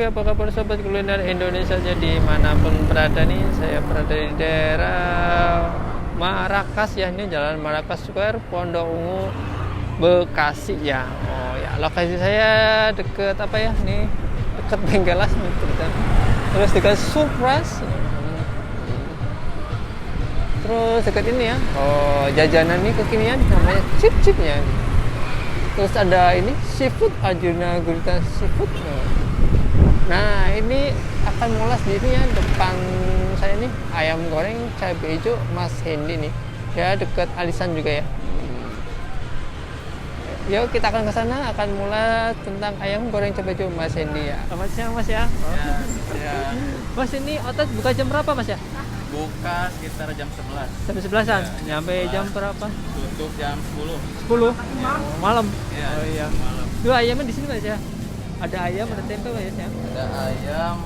apa kabar sobat kuliner Indonesia? Jadi manapun berada nih, saya berada di daerah Marrakas ya, ini Jalan Marrakas Square, Pondok Ungu, Bekasi ya. Oh ya, lokasi saya deket apa ya? Nih deket Bengkelas nih, terus dekat Surprise. Terus dekat ini ya. Oh, jajanan nih kekinian namanya chip-chipnya. Terus ada ini seafood, Arjuna Gurita Seafood. Nah, ini akan mulas di ini ya, depan saya nih ayam goreng cabai hijau Mas Hendy nih. Ya dekat Alisan juga ya. Yuk kita akan ke sana, akan mulas tentang ayam goreng cabai hijau Mas Hendy ya. Selamat siang Mas ya. Ya. Mas, ini outlet buka jam berapa Mas ya? Buka sekitar jam 11. Sampai 11-an. Nyampe jam berapa? Tutup jam 10. 10. Malam. Ya, Oh iya. malam. Dua ayamnya di sini Mas ya. Ada ayam, ada tempe Mas ya. Ada ayam,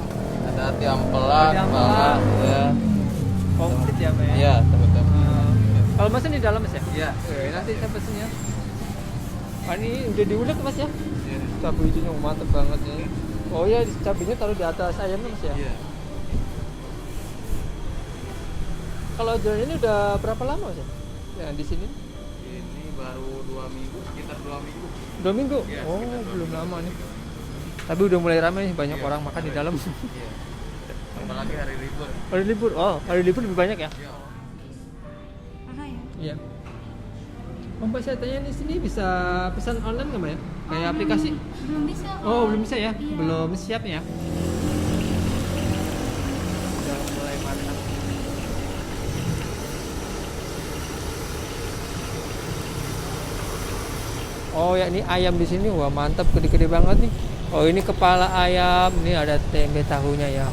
ada ati ampela, Ati ampela. ya. Komplit ya Mas ya. Iya, teman-teman. Kalau Mas di dalam Mas ya? Iya. Nanti saya pesen ya. Ah, ini udah diulek Mas ya? Iya. Cabai hijaunya mantep banget nih. Oh iya, cabainya taruh di atas ayamnya Mas ya? Iya. Kalau jualan ini udah berapa lama Mas ya? Ya di sini? Ini baru 2 minggu, sekitar 2 minggu. 2 minggu? Iya, Oh, sekitar 2 belum minggu. lama nih. Tapi udah mulai ramai nih, banyak Iya, orang makan di dalam. Iya. Apalagi hari libur. Hari libur? Oh, hari libur lebih banyak ya? Iya. Iya. Oh, Mbak, saya tanya di sini bisa pesan online nggak Mbak ya? Kayak aplikasi? Belum bisa. Oh, belum bisa ya? Iya. Belum siap ya? Udah mulai makan. Oh ya, ini ayam di sini, wah mantap, gede-gede banget nih. Oh, ini kepala ayam, ini ada tempe tahunya ya.